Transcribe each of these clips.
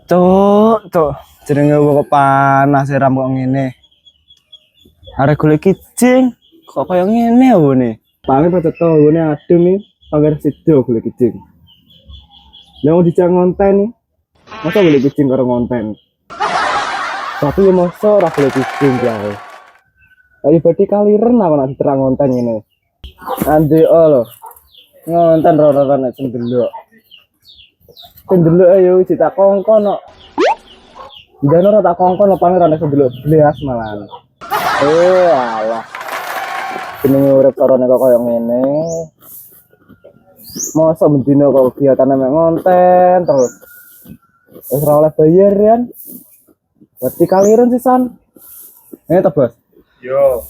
Cuk, jenenge wong panas ram kok ngene. Arek golek kijing kok kaya ngene wone. Paling peteto wone adem iki, pager sido golek kijing. Lah mau dicang ngonten nih. Masa golek kijing karo ngonten. Tapi yo masa ora golek kijing ya. Ayo berarti kaliren apa nak diterang ngonten ngene. Ande lho. Ngonten roro-roro nek sing delok. Pendelok ayo cita kongkon kok. Dino ora tak kongkon pangeran nek delok blas malahan. Alah. Jenenge urip carane kok koyo ngene. Mosok bendino kok kegiatane mek ngonten terus. Wis ora oleh bayar kan. Berarti kaliren sisan. To, Bos. Yo.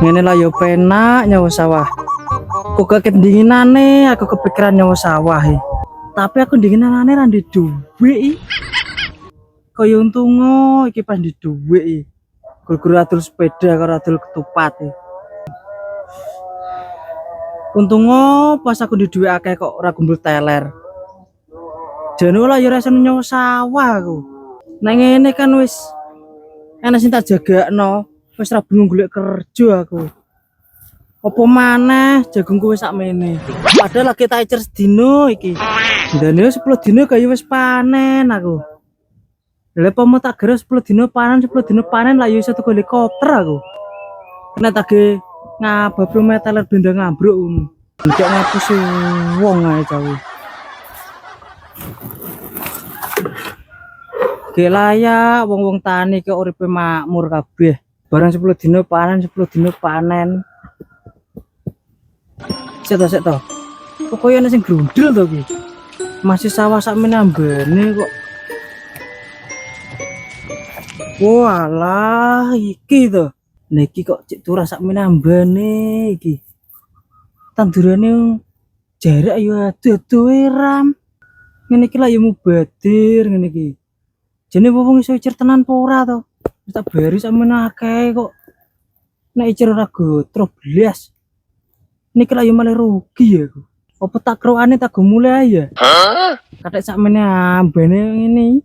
Ngene lah yo penak nyawa sawah. Kok kedinginane aku kepikiran nyawa sawah tapi aku dinginane ra ndek dhuwit kaya untungo iki pas ndek dhuwit guru atur sepeda karo atur ketupat untungo pas aku ndek dhuwit akeh kok ora gumbul teler jane lah yo rasane nyawa sawah aku nek ngene kan wis ana sing tak jagakno wis ra bingung golek kerja aku. Apa maneh jagungku wis sakmene. Padahal lagi tak ecer sedino iki. Ndane 10 dino kaya wis panen aku. Lah apa mau tak gara 10 dino panen lah yo iso tuku helikopter aku. Kena tage ngababro meteler benda ngambruk ngono. Ndek ngapus wong ae cawe. Gelaya wong-wong tani ke uripe makmur kabeh. Barang 10 dino panen. Sik to. Kok koyo ana sing grundel to iki. Masih sawah sak menambane kok. Walah, iki to. Niki kok cek turah sak menambane iki. Tandurane jarak yo ado-ado ram. Ngene iki lah yo mubadir ngene iki. Jene wong iso icer tenan apa ora to? Wis tak bari sampeyan akeh kok. Nek icer ora gotro blas. Niki lah yo malah rugi ya aku. Apa tak kroane tak go mulai ya? Kathek sakmene ambene ngene.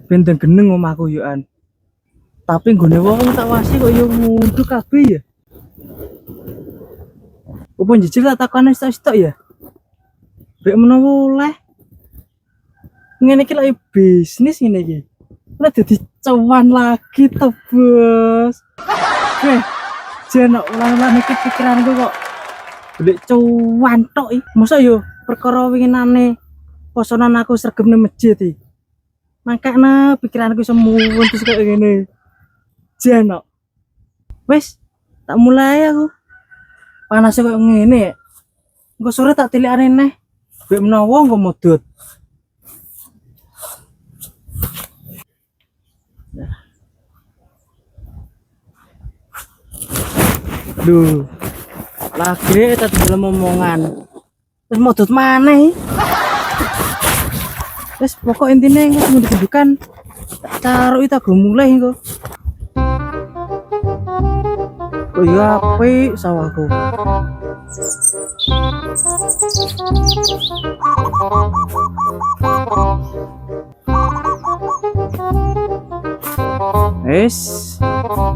Ben geneng omahku yo an. Tapi nggone wong tak wasi kok yo ngunduk kabeh ya. Apa njijil tak takone stok ya? Bek menawa oleh. Ngene iki lak bisnis ngene iki. Ora dadi cuan lagi to, Bos. Jen ulang-ulang iki pikiranku kok golek cuan tok iki. Mosok yo perkara winginane posonan aku sregep nang masjid iki. Makane pikiranku semuwun terus kaya ngene. Jen kok. Wis, tak mulai aku. Panas kaya ngene. Engko sore tak tilikane neh. Bek menawa engko modot. Duh, lagi tadi dalam omongan terus modot maneh terus pokok intinya engko mau digedukan taruh itu aku mulai engko oh iya apik sawahku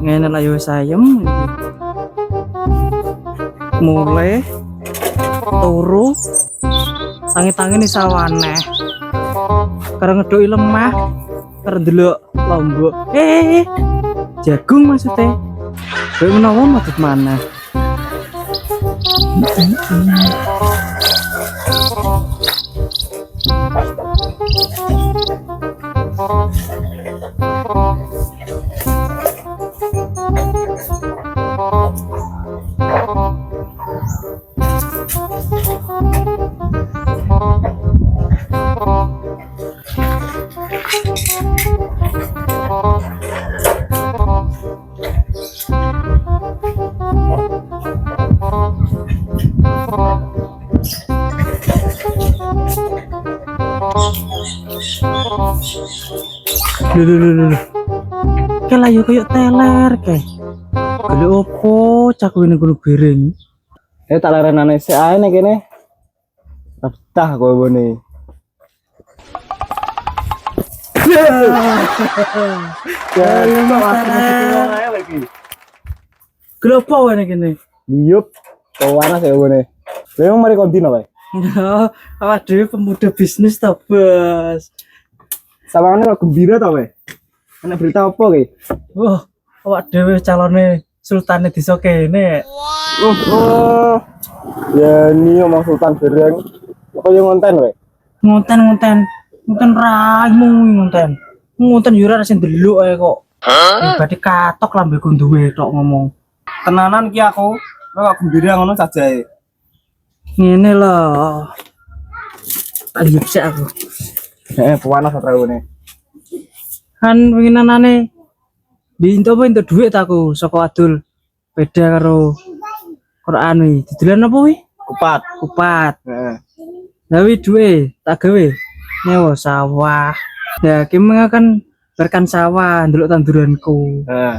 ngene lah yo sayem mulai turu tangi-tangi nih sawane karena ngedoi lemah karena delok lombok jagung maksudnya kowe menawa maksud mana Lho. Kalah yo koyo teler kae. Golek opo cak ngene kulo bereng. Tak larenane sik ae nek kene. Betah kowe bone. Ya, lagi. Glopo wae kene. Yup, panas ya bone. Memang mari kontino wae. Ya, awak dhewe pemuda bisnis to, Bos. Sawangane kok gembira ta wae. Ana berita apa ki? Wah, awak dhewe calone sultane desa kene. Oh. Ya ini omong Sultan Bereng. Apa yang ngonten wae? Ngonten raimu ngonten. Ngonten yo ora sing ndelok ae kok. Berarti katok lambeku duwe tok ngomong. Tenanan ki aku, kok gembira ngono sajae. Ngene lho. Ayo sik aku. Panas atrawone. Kan pengenanane bintu apa entuk dhuwit aku saka adul beda karo Quran iki. Didolan apa wi? Kupat. Heeh. Lah wi duwe tak gawe nyewa sawah. Ya ki kan berkan sawah ndelok tanduranku. Heeh.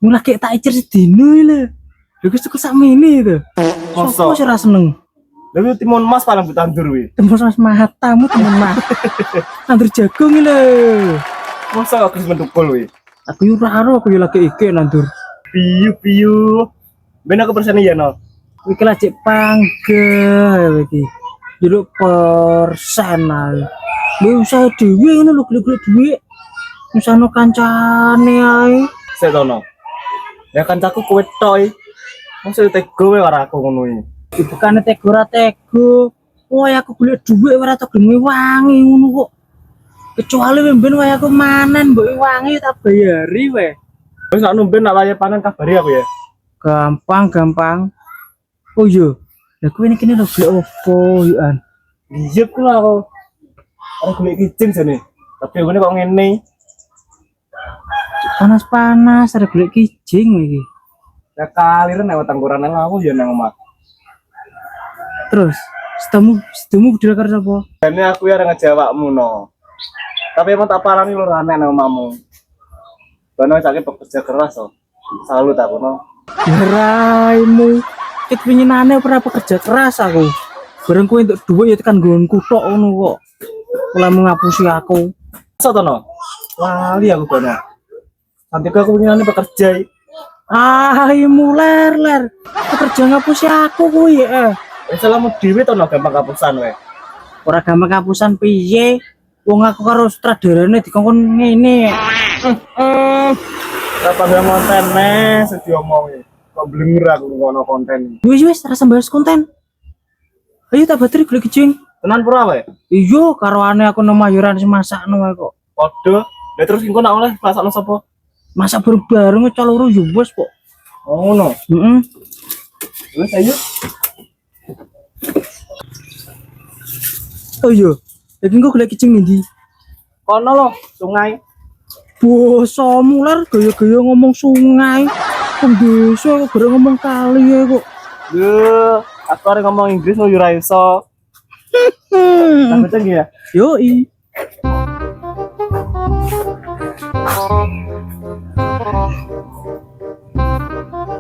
Mulai kayak tak icer sedino lho. Lho wis cukup sakmene to. Mosok. Sopo sih ra seneng? Lha timun mas paling butandur wi. Tembus mas matamu temen mah. Tandur jagung iki lho. Mosok aku wis mentukul wi. Aku yo ora karo aku yo lagi iki nandur. Piyu. Ben aku persene ya no. Iki lah cek panggil iki. Jeruk persen ae. Lu usaha dhewe ngono lho golek dhuwit. Usahno kancane ae. Sik tono. Ya kancaku kowe tok. Mosok tego wae karo aku ngono iki. Bukane tego ora tego. Woy aku golek dhuwit ora tak gelem wangi ngono kok. Kecuali ben wae aku manen mbok wangi tak bayari wae. Wis sak numben nak wayahe panen kabari aku ya. Gampang. Oh iya. Lah kowe iki lho golek opo yoan? Iya ku aku. Ora golek kijing jane. Tapi ngene kok ngene. Panas ada golek kijing iki. Ya kaliren nek tangkuran aku ya nang omah. Terus, sedemu budal karo sapa? Jane aku ya ora ngejawabmu no. Tapi emang tak parani lho aneh nang omahmu. Kono sakit pekerja keras to. Salut aku no. Raimu. Ket pinginane ora pekerja keras aku. Bareng kowe entuk dhuwit ya tekan nggonku tok ngono kok. Mulai mengapusi aku. Masa to no? Lali aku kono. Nanti aku pinginane bekerja. Imu ler. Pekerja ngapusi aku kuwi ya. Wis selama dhewe to no gampang kapusan wae. Ora gampang kapusan piye? Wong aku karo sutradarane dikongkon ngene. Apa yang konten sing diomongi. Kok blenger aku ngono konten. Wis rasa bahas konten. Ayo tak bateri golek kijing. Tenan pura wae. Iya karo ane aku nang mayuran sing masakno wae kok. Padha. Lah terus engko nak oleh masakno sapa? Masak bareng-bareng caloro yo wis kok. Oh ngono. Heeh. Wis ayo. Oh iya. Lagi engko golek kijing ndi? Kono lho, sungai. Boso mular gaya-gaya ngomong sungai. Wong desa kok gara ngomong kali ya kok. Lho, aku arep ngomong Inggris yo ora iso. Tak betul ya? Yoi.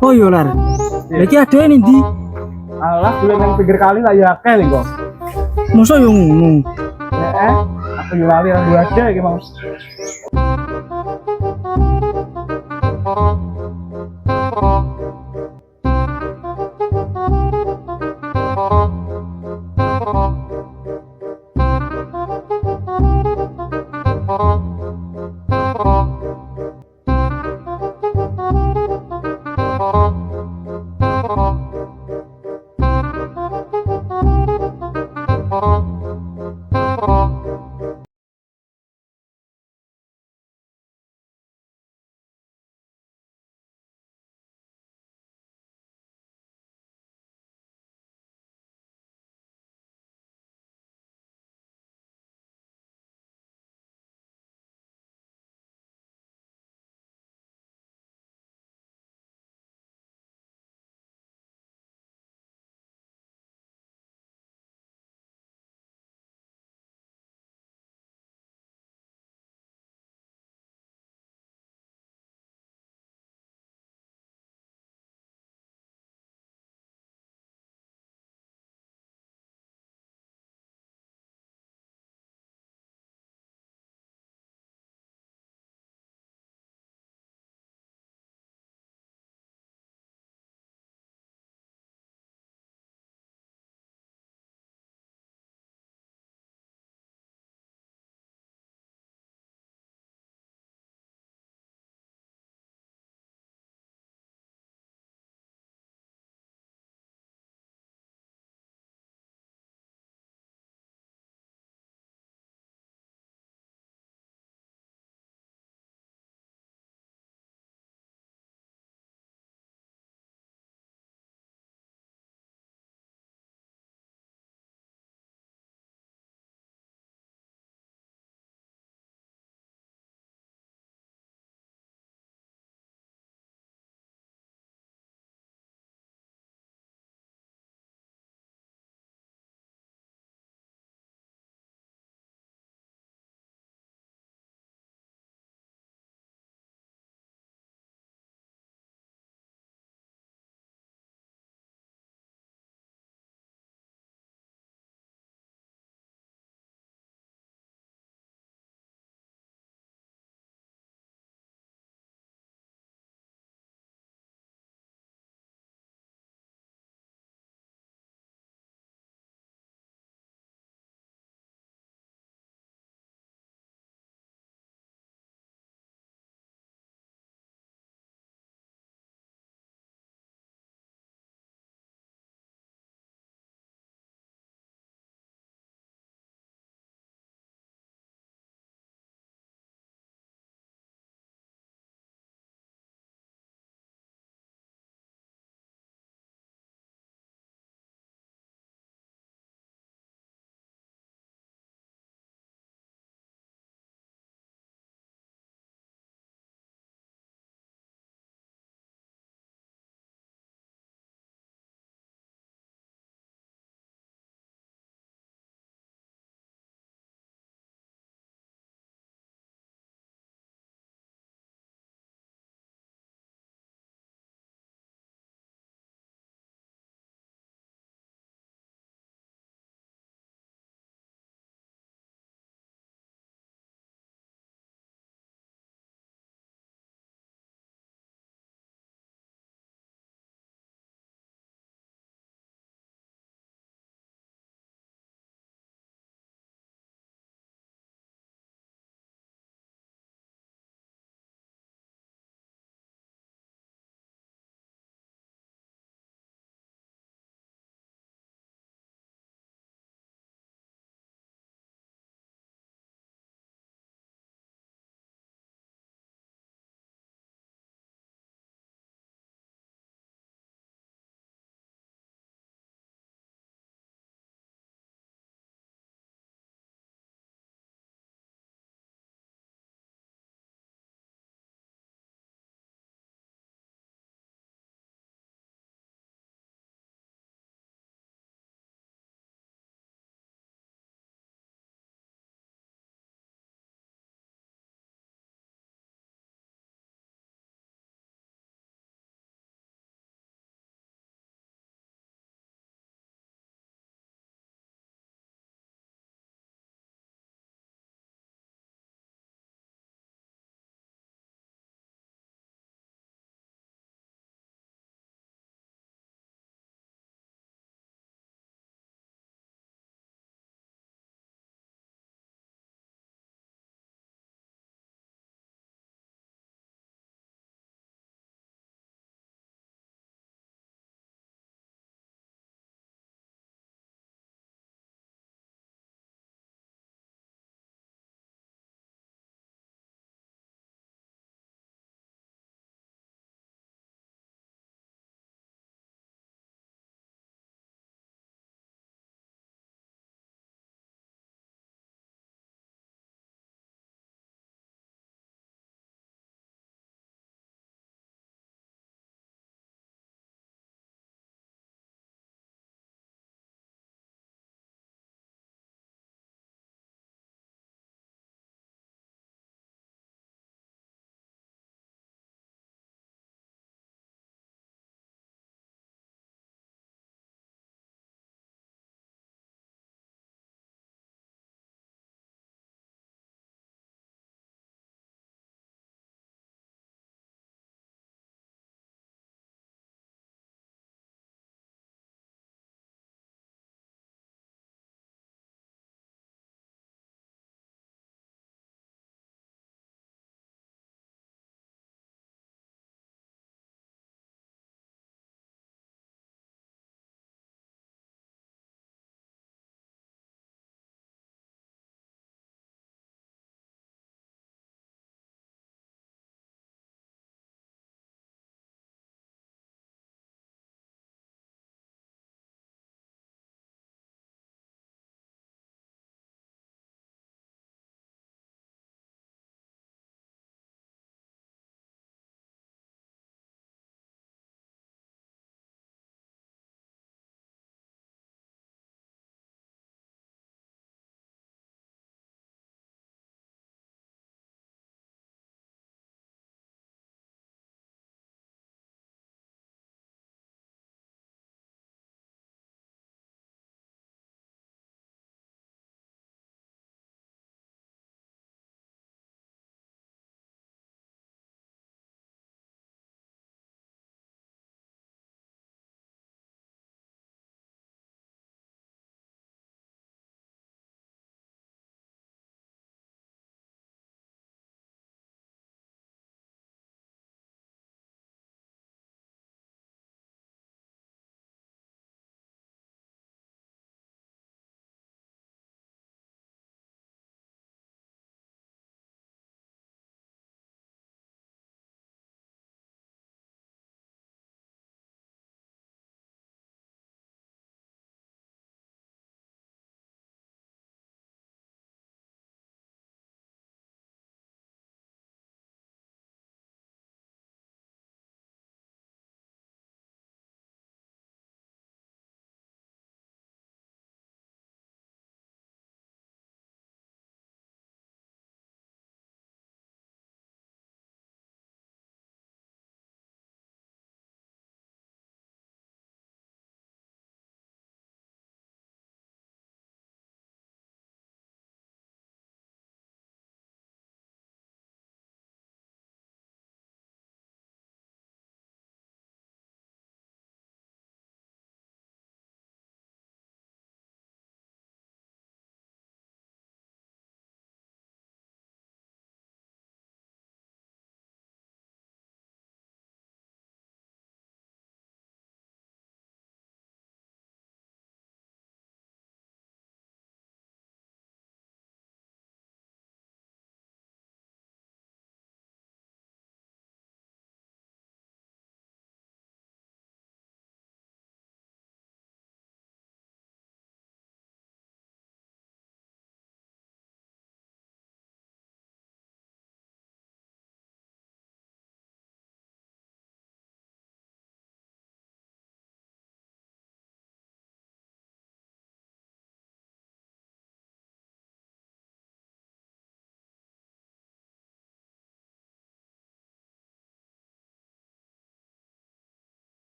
Oh iya lar. Lagi ada ini di. Alah, gue nang pinggir kali lah ya akeh lho kok. Masa yang ngono? Aku yo lali aku ada iki mau.